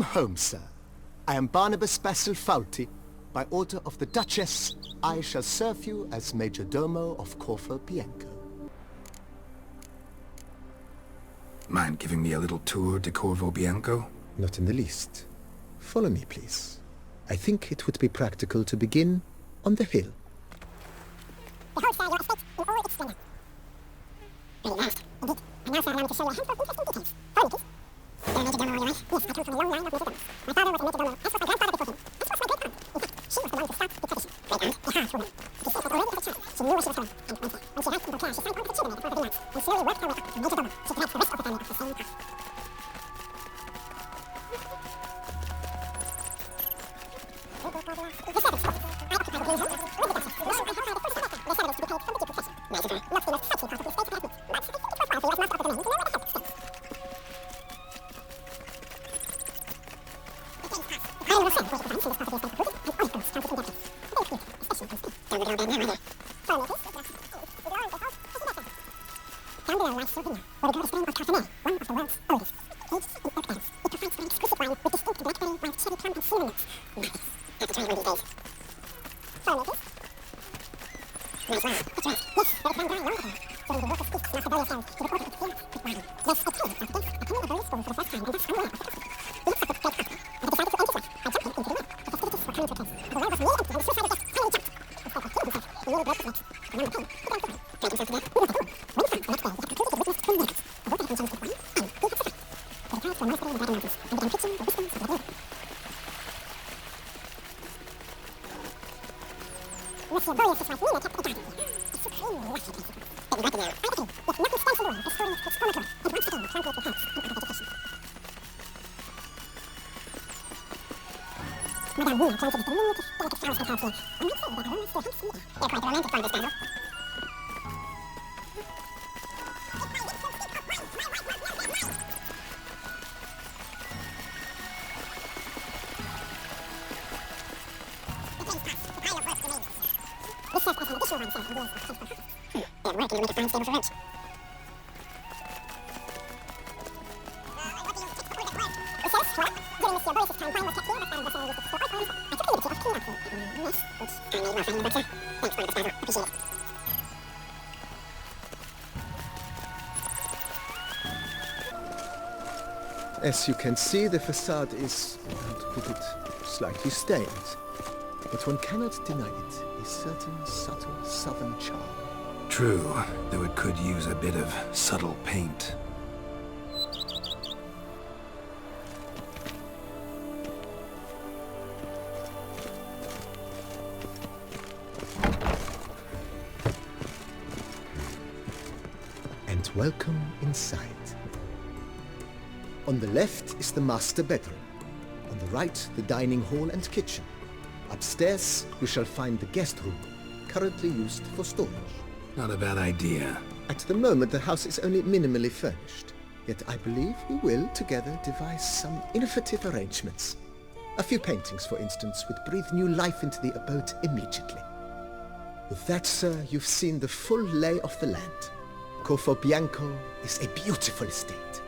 Welcome home, sir. I am Barnabas Basil Faulty. By order of the Duchess, I shall serve you as Major Domo of Corvo Bianco. Mind giving me a little tour de Corvo Bianco? Not in the least. Follow me, please. I think it would be practical to begin on the hill. Behold, sir, your estate in all its splendor. Very vast, indeed. And now, sir, allow me to show you a handful of interesting details. Follow me, please. You're a major domo, are you right? Yes, I come from a long line of major domus. My father was a major domo, as was my grandfather before him, as was my great aunt. In fact, she was the one to start the tradition. Great aunt, a harsh woman. It is said that already as a child, she knew where she was going. And when she arrived in Beauclair, she signed on with the chambermaid of Father Geralt, and slowly worked her way up to major domo. She dragged the rest of the family up the same path. The servants spoke. I occupied a green room with the Duchess. The room I held by the 1st semester, where servants to be paid from the Duke's possession. Major domo. Not the most touching part of the estate, I admit, but I think it was worthwhile for you as master of the domain to know where the help stands. I will say, where it was in this part of the estate included, and olive groves planted in their place. Very cute, especially in spring. Don't go down bad now, either. Follow me, please. With your arms across, as you might say. Down below lies Sardinia, where we grow the strain of Cartonnet, one of the world's oldest. Aged in oak barrels, it provides for an exclusive wine with distinct blackberry, wild cherry plum, and cinnamon notes. Nice. Have to try one of these days. Follow me, please. Nice wine. That's right. Yes, there is wine drying long ago. During the work of speaks, Master Bolia said, he reported it here with wine. Yes, I tell you, Master Gates, I came in a very spoon for the first time, and thus unaware of the capacity. He looks like a great hawk, and he decided to end his life by jumping into the well. The festivities were coming to a close. The well was nearly empty, and the suicidal guest finally jumped. Instead of killing himself, he nearly broke his legs. And on the pain, he began crying. Dragged himself to death, we went home. When he found the next day, he had concluded the witness 3 miracles. The water had been changed into wine, and he had survived. He retired to a monastery in the Dragon Mountains, and began preaching the wisdoms of the Bible. Monsieur Bolius' wife Nina kept a garden here. A supremely lucky place it was. It was right now. I became, with nothing stands in the way of restoring its former glory, and once again tranquil with health and other vegetation. Madame Nina planted the diminutive, delicate flowers and herbs here. I might say that aromas still hangs in the air. They're quite a romantic part of this battle. This serves as an additional wine cellar in the years of plentiful harvest. Good work, and you'll make a fine stable for Roach. It says, voilà, during Monsieur Boris' time, wine was kept here, but Baron Bosselin used it to store oil for himself. I took the liberty of cleaning out the mess, which I made more fun in the book, sir. Thanks, Barnabas Basil. Appreciate it. As you can see, the facade is, how to put it, slightly stained. But one cannot deny it, a certain subtle southern charm. True, though it could use a bit of subtle paint. And welcome inside. On the left is the master bedroom. On the right, the dining hall and kitchen. Upstairs, we shall find the guest room, currently used for storage. Not a bad idea. At the moment, the house is only minimally furnished. Yet I believe we will, together, devise some innovative arrangements. A few paintings, for instance, would breathe new life into the abode immediately. With that, sir, you've seen the full lay of the land. Corvo Bianco is a beautiful estate.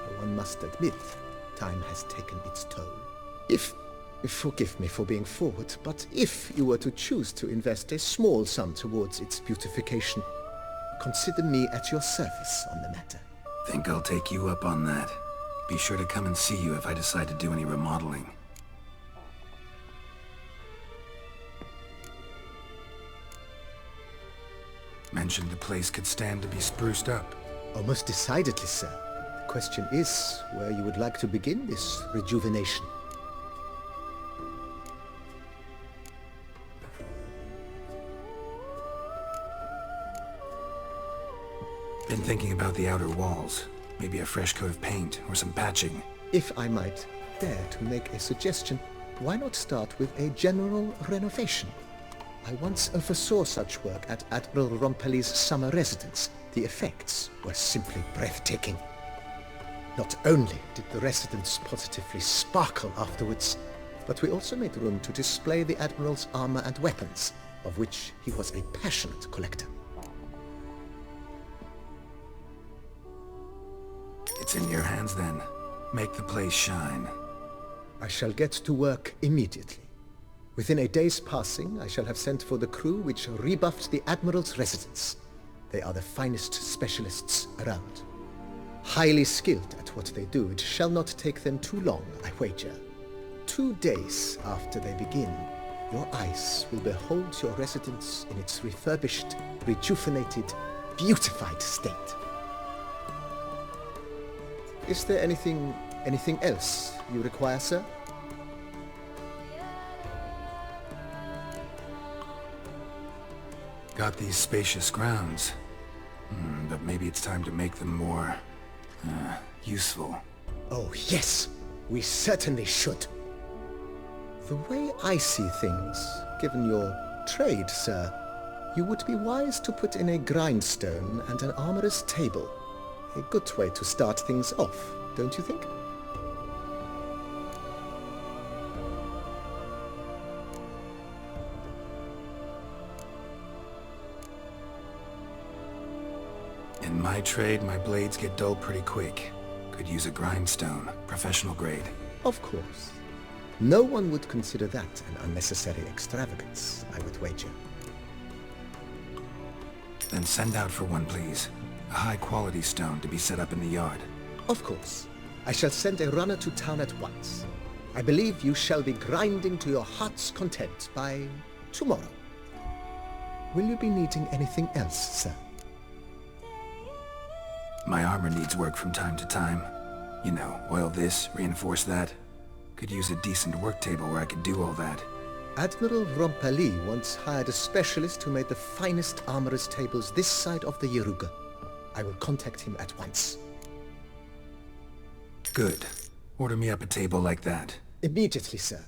Though one must admit, time has taken its toll. Forgive me for being forward, but if you were to choose to invest a small sum towards its beautification, consider me at your service on the matter. Think I'll take you up on that. Be sure to come and see you if I decide to do any remodeling. Mentioned the place could stand to be spruced up. Oh, most decidedly, sir. The question is where you would like to begin this rejuvenation. Been thinking about the outer walls. Maybe a fresh coat of paint or some patching. If I might dare to make a suggestion, why not start with a general renovation? I once oversaw such work at Admiral Rompelli's summer residence. The effects were simply breathtaking. Not only did the residence positively sparkle afterwards, but we also made room to display the Admiral's armor and weapons, of which he was a passionate collector. It's in your hands then. Make the place shine. I shall get to work immediately. Within a day's passing, I shall have sent for the crew which rebuffed the Admiral's residence. They are the finest specialists around. Highly skilled at what they do, it shall not take them too long, I wager. 2 days after they begin, your eyes will behold your residence in its refurbished, rejuvenated, beautified state. Is there anything else you require, sir? Got these spacious grounds. But maybe it's time to make them more... useful. Oh, yes! We certainly should. The way I see things, given your trade, sir, you would be wise to put in a grindstone and an armorer's table. A good way to start things off, don't you think? In my trade, my blades get dull pretty quick. Could use a grindstone, professional grade. Of course. No one would consider that an unnecessary extravagance, I would wager. Then send out for one, please. A high-quality stone to be set up in the yard. Of course. I shall send a runner to town at once. I believe you shall be grinding to your heart's content by tomorrow. Will you be needing anything else, sir? My armor needs work from time to time. You know, oil this, reinforce that. Could use a decent work table where I could do all that. Admiral Rompali once hired a specialist who made the finest armorer's tables this side of the Yaruga. I will contact him at once. Good. Order me up a table like that. Immediately, sir.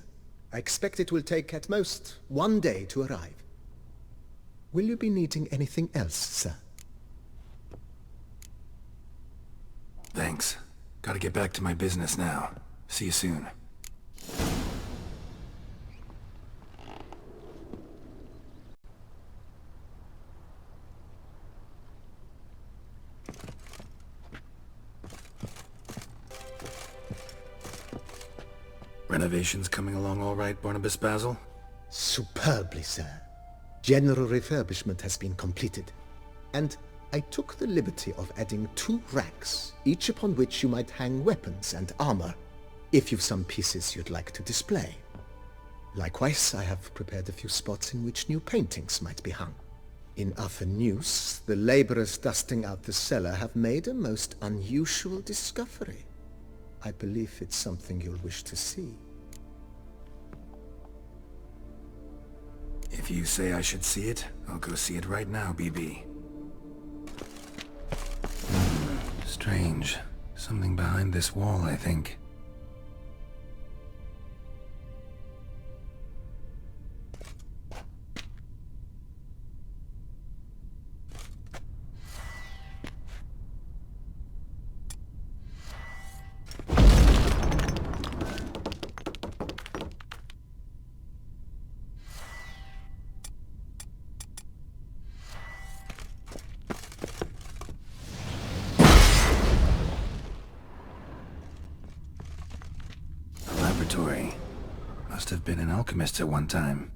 I expect it will take at most 1 day to arrive. Will you be needing anything else, sir? Thanks. Gotta get back to my business now. See you soon. Renovations coming along all right, Barnabas Basil? Superbly, sir. General refurbishment has been completed. And I took the liberty of adding 2 racks, each upon which you might hang weapons and armor, if you've some pieces you'd like to display. Likewise, I have prepared a few spots in which new paintings might be hung. In other news, the laborers dusting out the cellar have made a most unusual discovery. I believe it's something you'll wish to see. If you say I should see it, I'll go see it right now, BB. Strange. Something behind this wall, I think. Laboratory. Must have been an alchemist at one time.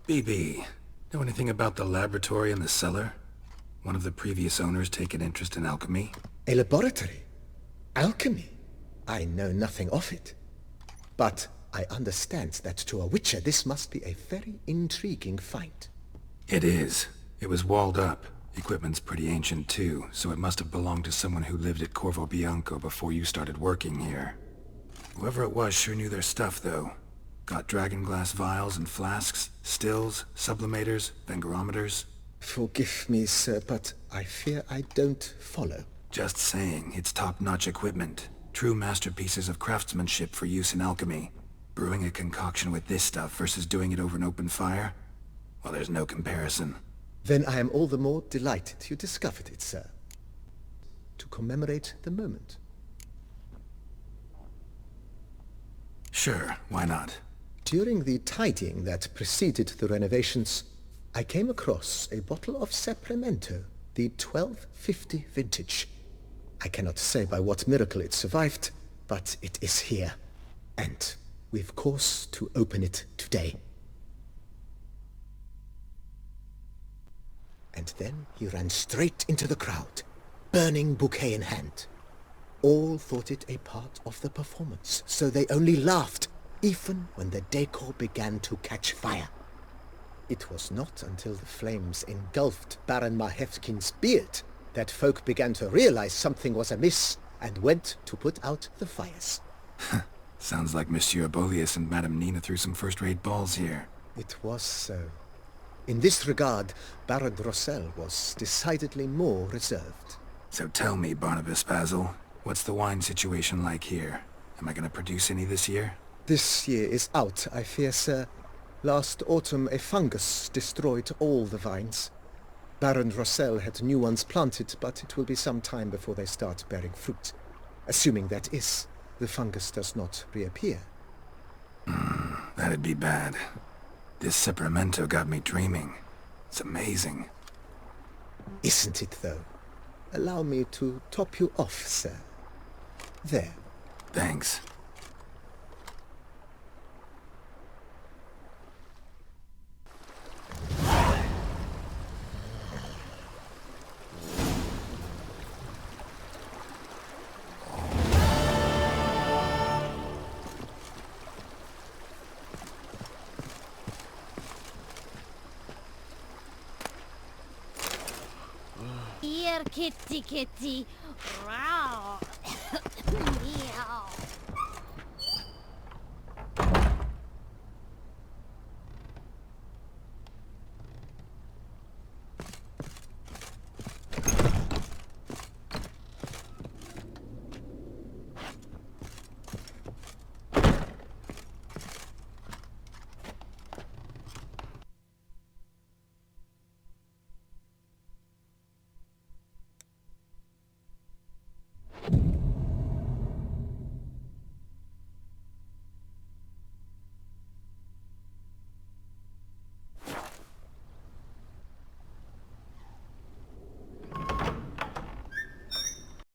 BB, know anything about the laboratory in the cellar? One of the previous owners take an interest in alchemy? A laboratory? Alchemy? I know nothing of it. But I understand that to a witcher this must be a very intriguing find. It is. It was walled up. Equipment's pretty ancient too, so it must have belonged to someone who lived at Corvo Bianco before you started working here. Whoever it was sure knew their stuff, though. Got dragonglass vials and flasks, stills, sublimators, vengerometers. Forgive me, sir, but I fear I don't follow. Just saying, it's top-notch equipment. True masterpieces of craftsmanship for use in alchemy. Brewing a concoction with this stuff versus doing it over an open fire? Well, there's no comparison. Then I am all the more delighted you discovered it, sir. To commemorate the moment. Sure, why not? During the tidying that preceded the renovations, I came across a bottle of Sapramento, the 1250 vintage. I cannot say by what miracle it survived, but it is here. And we've cause to open it today. And then he ran straight into the crowd, burning bouquet in hand. All thought it a part of the performance, so they only laughed, even when the decor began to catch fire. It was not until the flames engulfed Baron Mahevkin's beard that folk began to realize something was amiss and went to put out the fires. Sounds like Monsieur Bolius and Madame Nina threw some first-rate balls here. It was so. In this regard, Baron Rossel was decidedly more reserved. So tell me, Barnabas Basil, what's the wine situation like here? Am I gonna produce any this year? This year is out, I fear, sir. Last autumn a fungus destroyed all the vines. Baron Rossel had new ones planted, but it will be some time before they start bearing fruit. Assuming that is, the fungus does not reappear. That'd be bad. This Sapramento got me dreaming. It's amazing. Isn't it, though? Allow me to top you off, sir. There. Thanks. Here, kitty, kitty. Wow.